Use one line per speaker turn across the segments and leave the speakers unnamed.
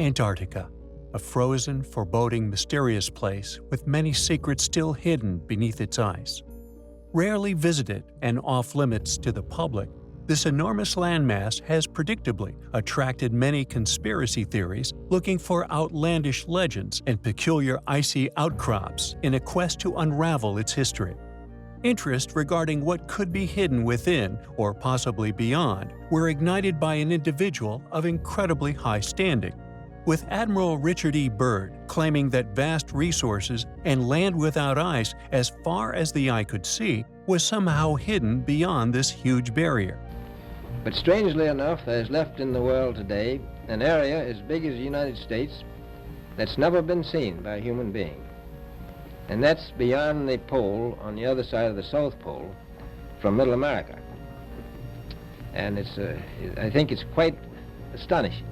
Antarctica, a frozen, foreboding, mysterious place with many secrets still hidden beneath its ice. Rarely visited and off-limits to the public, this enormous landmass has predictably attracted many conspiracy theories looking for outlandish legends and peculiar icy outcrops in a quest to unravel its history. Interest regarding what could be hidden within or possibly beyond were ignited by an individual of incredibly high standing, with Admiral Richard E. Byrd claiming that vast resources and land without ice as far as the eye could see was somehow hidden beyond this huge barrier.
But strangely enough, there's left in the world today an area as big as the United States that's never been seen by a human being. And that's beyond the pole on the other side of the South Pole from Middle America. And I think it's quite astonishing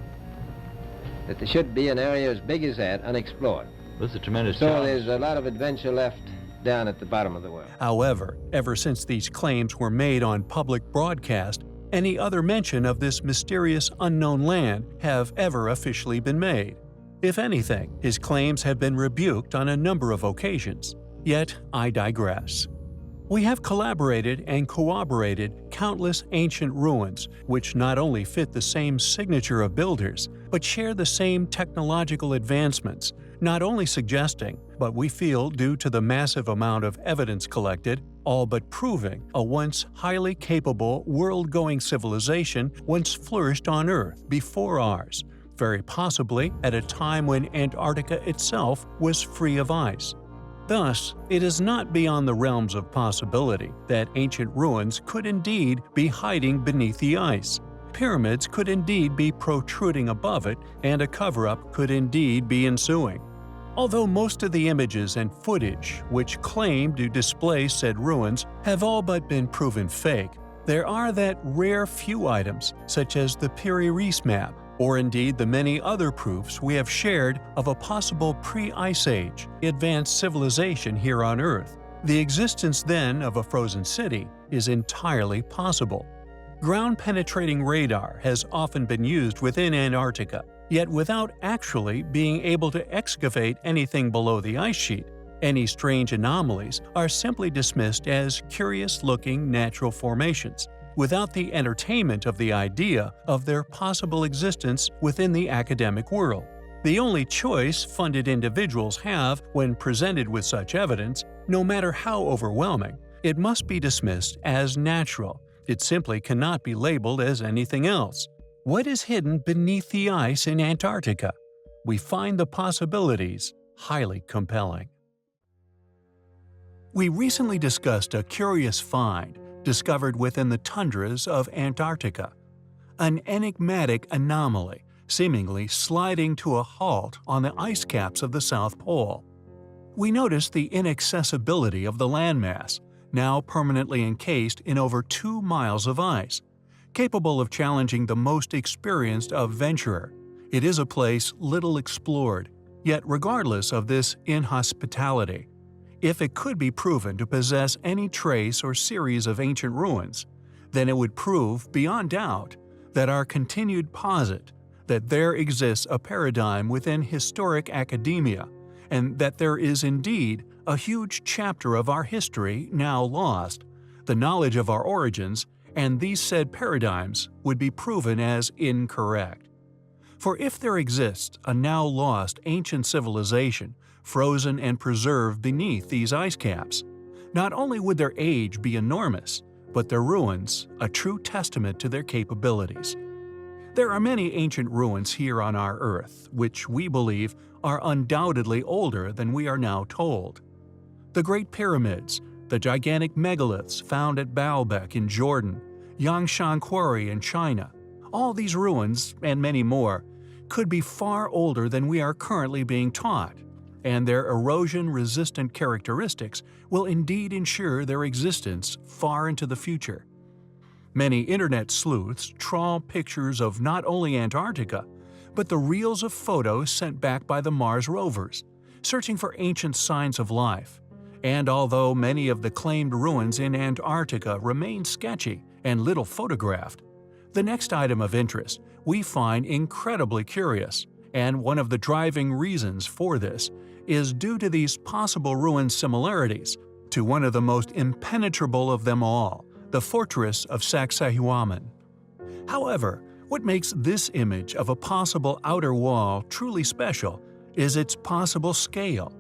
that there should be an area as big as that unexplored.
This is a tremendous
So
challenge.
there's a lot of adventure left down at the bottom of the world.
However, ever since these claims were made on public broadcast, any other mention of this mysterious unknown land have ever officially been made. If anything, his claims have been rebuked on a number of occasions. Yet, I digress. We have collaborated and corroborated countless ancient ruins which not only fit the same signature of builders, but share the same technological advancements, not only suggesting, but we feel due to the massive amount of evidence collected, all but proving a once highly capable world-going civilization once flourished on Earth before ours, very possibly at a time when Antarctica itself was free of ice. Thus, it is not beyond the realms of possibility that ancient ruins could indeed be hiding beneath the ice. Pyramids could indeed be protruding above it, and a cover-up could indeed be ensuing. Although most of the images and footage which claim to display said ruins have all but been proven fake, there are that rare few items, such as the Piri Reis map, or indeed the many other proofs we have shared of a possible pre-Ice Age advanced civilization here on Earth. The existence then of a frozen city is entirely possible. Ground-penetrating radar has often been used within Antarctica, yet without actually being able to excavate anything below the ice sheet. Any strange anomalies are simply dismissed as curious-looking natural formations, without the entertainment of the idea of their possible existence within the academic world. The only choice funded individuals have when presented with such evidence, no matter how overwhelming, it must be dismissed as natural. It simply cannot be labeled as anything else. What is hidden beneath the ice in Antarctica? We find the possibilities highly compelling. We recently discussed a curious find discovered within the tundras of Antarctica, an enigmatic anomaly seemingly sliding to a halt on the ice caps of the South Pole. We noticed the inaccessibility of the landmass, now permanently encased in over 2 miles of ice. Capable of challenging the most experienced adventurer, it is a place little explored, yet regardless of this inhospitality, if it could be proven to possess any trace or series of ancient ruins, then it would prove beyond doubt that our continued posit that there exists a paradigm within historic academia, and that there is indeed a huge chapter of our history now lost, the knowledge of our origins, and these said paradigms would be proven as incorrect. For if there exists a now lost ancient civilization frozen and preserved beneath these ice caps, not only would their age be enormous, but their ruins a true testament to their capabilities. There are many ancient ruins here on our Earth, which we believe are undoubtedly older than we are now told. The Great Pyramids, the gigantic megaliths found at Baalbek in Jordan, Yangshan Quarry in China, all these ruins, and many more, could be far older than we are currently being taught, and their erosion-resistant characteristics will indeed ensure their existence far into the future. Many internet sleuths trawl pictures of not only Antarctica, but the reels of photos sent back by the Mars rovers, searching for ancient signs of life. And although many of the claimed ruins in Antarctica remain sketchy and little photographed, the next item of interest we find incredibly curious And one of the driving reasons for this is due to these possible ruin similarities to one of the most impenetrable of them all, the fortress of Sacsayhuaman. However, what makes this image of a possible outer wall truly special is its possible scale.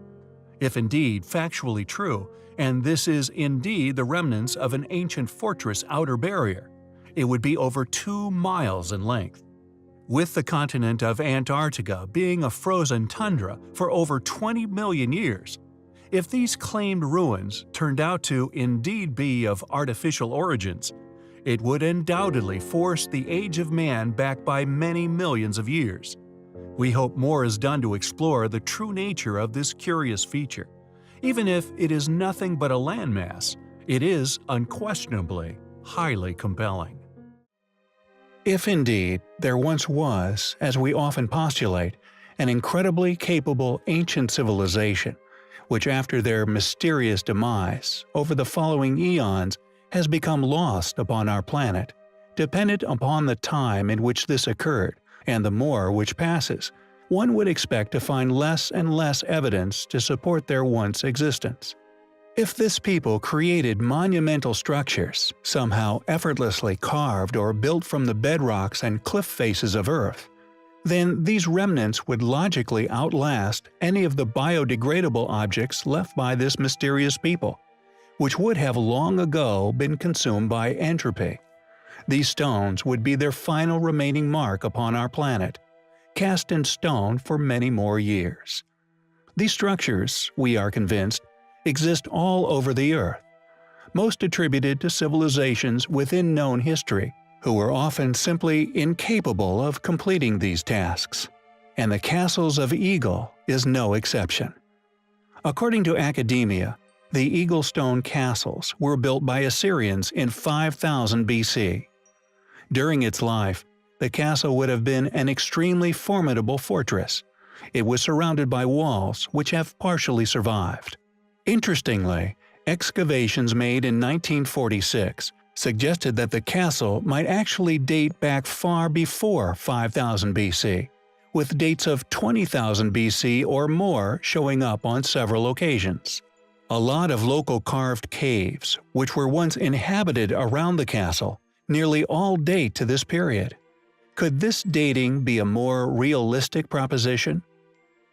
If indeed factually true, and this is indeed the remnants of an ancient fortress outer barrier, it would be over 2 miles in length. With the continent of Antarctica being a frozen tundra for over 20 million years, if these claimed ruins turned out to indeed be of artificial origins, it would undoubtedly force the age of man back by many millions of years. We hope more is done to explore the true nature of this curious feature. Even if it is nothing but a landmass, it is unquestionably highly compelling. If indeed there once was, as we often postulate, an incredibly capable ancient civilization, which after their mysterious demise over the following eons has become lost upon our planet, dependent upon the time in which this occurred and the more which passes, one would expect to find less and less evidence to support their once existence. If this people created monumental structures, somehow effortlessly carved or built from the bedrocks and cliff faces of Earth, then these remnants would logically outlast any of the biodegradable objects left by this mysterious people, which would have long ago been consumed by entropy. These stones would be their final remaining mark upon our planet, cast in stone for many more years. These structures, we are convinced, exist all over the Earth, most attributed to civilizations within known history, who were often simply incapable of completing these tasks. And the castles of Eagle is no exception. According to academia, the Eagle Stone castles were built by Assyrians in 5000 BC. During its life, the castle would have been an extremely formidable fortress. It was surrounded by walls which have partially survived. Interestingly, excavations made in 1946 suggested that the castle might actually date back far before 5000 BC, with dates of 20,000 BC or more showing up on several occasions. A lot of local carved caves, which were once inhabited around the castle, nearly all date to this period. Could this dating be a more realistic proposition?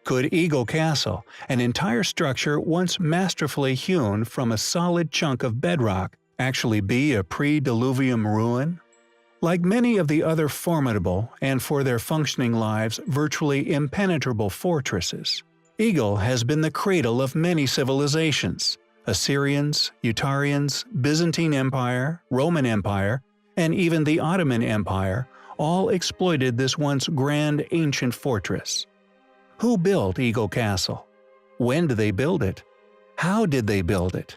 Could Eagle Castle, an entire structure once masterfully hewn from a solid chunk of bedrock, actually be a pre-diluvium ruin? Like many of the other formidable and for their functioning lives virtually impenetrable fortresses, Eagle has been the cradle of many civilizations. Assyrians, Utarians, Byzantine Empire, Roman Empire, and even the Ottoman Empire all exploited this once grand ancient fortress. Who built Eagle Castle? When did they build it? How did they build it?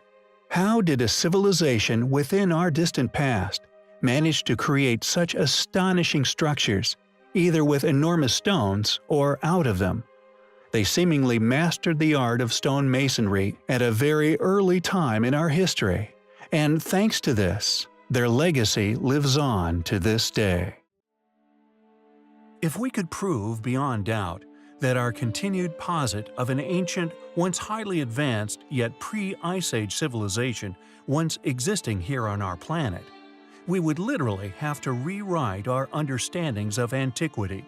How did a civilization within our distant past manage to create such astonishing structures, either with enormous stones or out of them? They seemingly mastered the art of stone masonry at a very early time in our history, and thanks to this, their legacy lives on to this day. If we could prove beyond doubt that our continued posit of an ancient, once highly advanced yet pre-Ice Age civilization once existing here on our planet, we would literally have to rewrite our understandings of antiquity.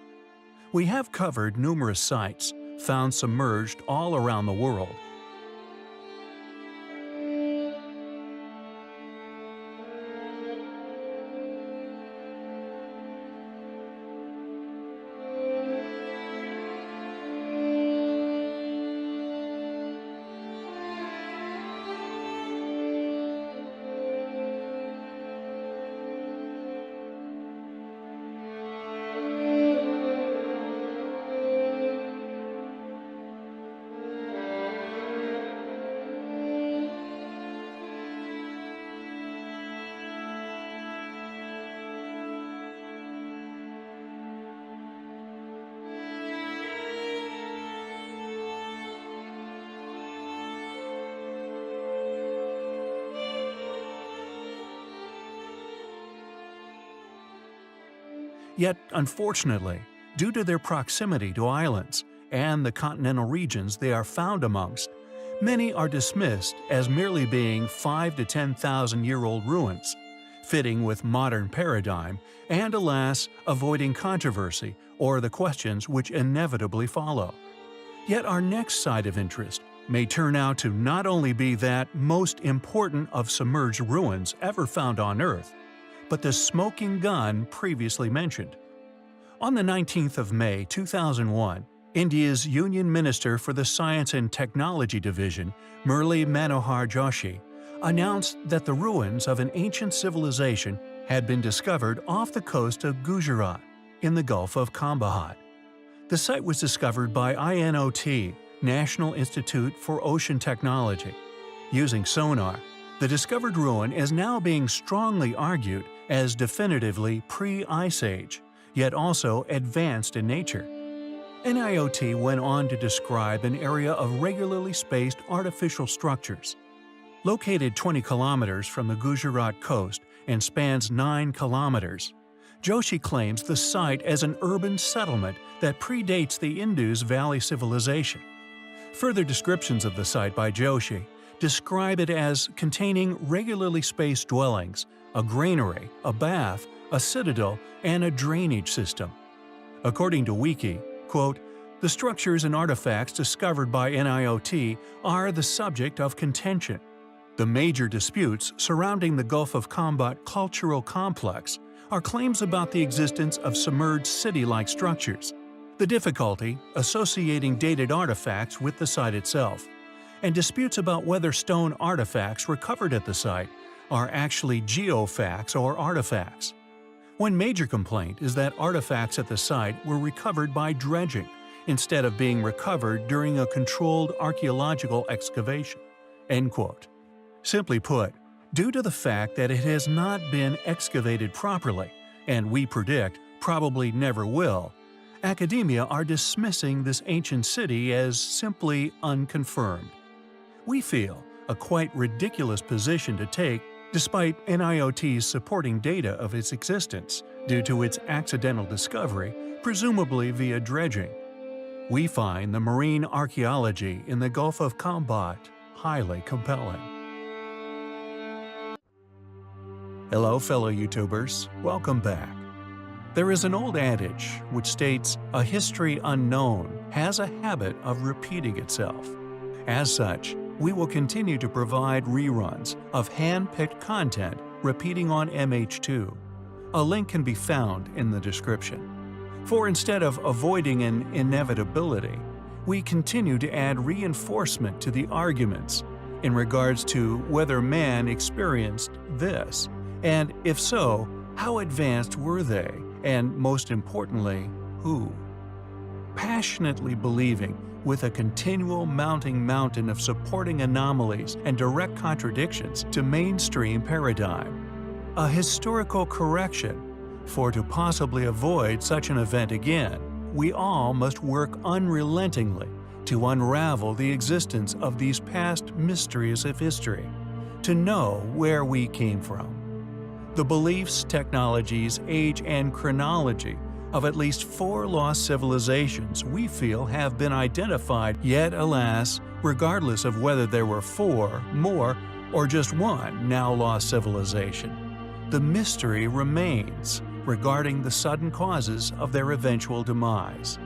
We have covered numerous sites, found submerged all around the world. Yet, unfortunately, due to their proximity to islands and the continental regions they are found amongst. Many are dismissed as merely being 5 to 10,000-year-old ruins, fitting with modern paradigm and, alas, avoiding controversy or the questions which inevitably follow. Yet our next side of interest may turn out to not only be that most important of submerged ruins ever found on Earth, but the smoking gun previously mentioned. On the 19th of May 2001, India's Union Minister for the Science and Technology Division, Murli Manohar Joshi, announced that the ruins of an ancient civilization had been discovered off the coast of Gujarat in the Gulf of Kambahad. The site was discovered by INOT, National Institute for Ocean Technology. Using sonar, the discovered ruin is now being strongly argued as definitively pre-Ice Age, yet also advanced in nature. NIOT went on to describe an area of regularly spaced artificial structures. Located 20 kilometers from the Gujarat coast and spans 9 kilometers, Joshi claims the site as an urban settlement that predates the Indus Valley civilization. Further descriptions of the site by Joshi describe it as containing regularly spaced dwellings, a granary, a bath, a citadel, and a drainage system. According to Wiki, quote, "The structures and artifacts discovered by NIOT are the subject of contention. The major disputes surrounding the Gulf of Kambahad cultural complex are claims about the existence of submerged city-like structures, the difficulty associating dated artifacts with the site itself, and disputes about whether stone artifacts recovered at the site are actually geofacts or artifacts. One major complaint is that artifacts at the site were recovered by dredging, instead of being recovered during a controlled archaeological excavation." End quote. Simply put, due to the fact that it has not been excavated properly, and we predict probably never will, academia are dismissing this ancient city as simply unconfirmed. We feel a quite ridiculous position to take despite NIOT's supporting data of its existence due to its accidental discovery, presumably via dredging. We find the marine archaeology in the Gulf of Kambahad highly compelling. Hello fellow YouTubers, welcome back. There is an old adage which states, "A history unknown has a habit of repeating itself." As such, we will continue to provide reruns of hand-picked content repeating on MH2. A link can be found in the description. For instead of avoiding an inevitability, we continue to add reinforcement to the arguments in regards to whether man experienced this, and if so, how advanced were they, and most importantly, who? Passionately believing with a continual mounting mountain of supporting anomalies and direct contradictions to mainstream paradigm. A historical correction, for to possibly avoid such an event again, we all must work unrelentingly to unravel the existence of these past mysteries of history, to know where we came from. The beliefs, technologies, age, and chronology of at least 4 lost civilizations we feel have been identified, yet alas, regardless of whether there were 4, more, or just one now lost civilization, the mystery remains regarding the sudden causes of their eventual demise.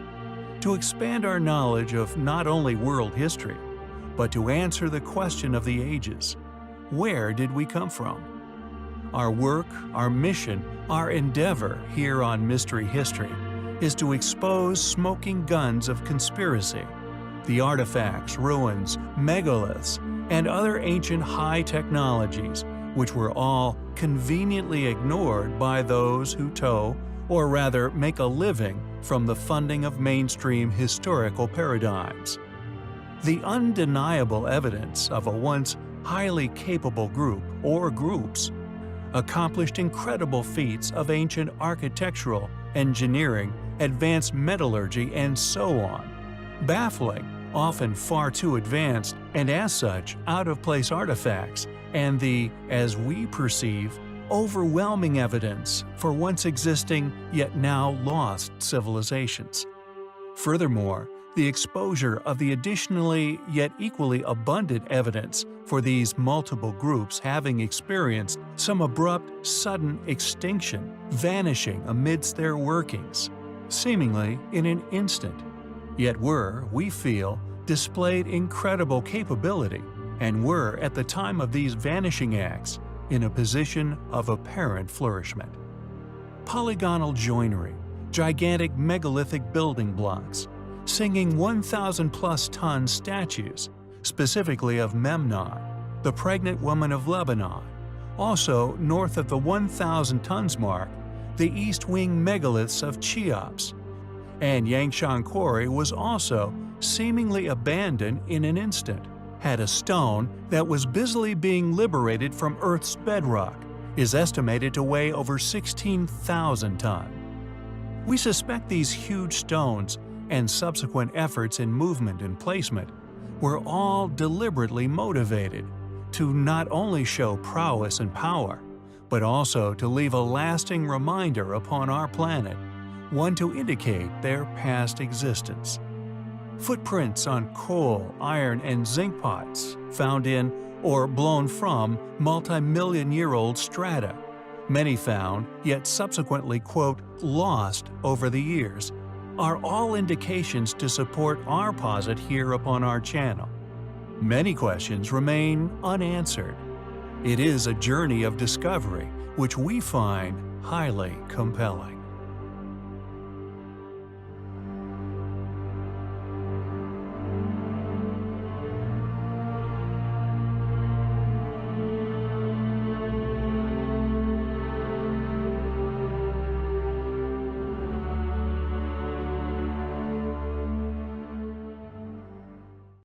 To expand our knowledge of not only world history, but to answer the question of the ages, where did we come from? Our work, our mission, our endeavor here on Mystery History is to expose smoking guns of conspiracy, the artifacts, ruins, megaliths, and other ancient high technologies which were all conveniently ignored by those who tow, or rather make a living from the funding of mainstream historical paradigms. The undeniable evidence of a once highly capable group or groups accomplished incredible feats of ancient architectural, engineering, advanced metallurgy, and so on. Baffling, often far too advanced, and as such, out-of-place artifacts, and the, as we perceive, overwhelming evidence for once existing yet now lost civilizations. Furthermore, the exposure of the additionally yet equally abundant evidence for these multiple groups having experienced some abrupt, sudden extinction, vanishing amidst their workings, seemingly in an instant, yet were, we feel, displayed incredible capability and were, at the time of these vanishing acts, in a position of apparent flourishment. Polygonal joinery, gigantic megalithic building blocks, singing 1,000-plus ton statues, specifically of Memnon, the pregnant woman of Lebanon. Also, north of the 1,000 tons mark, the east wing megaliths of Cheops. And Yangshan Quarry was also seemingly abandoned in an instant, had a stone that was busily being liberated from Earth's bedrock, is estimated to weigh over 16,000 tons. We suspect these huge stones and subsequent efforts in movement and placement were all deliberately motivated to not only show prowess and power, but also to leave a lasting reminder upon our planet, one to indicate their past existence. Footprints on coal, iron, and zinc pots found in or blown from multi-million-year-old strata, many found yet subsequently, quote, lost over the years, are all indications to support our posit here upon our channel. Many questions remain unanswered. It is a journey of discovery which we find highly compelling.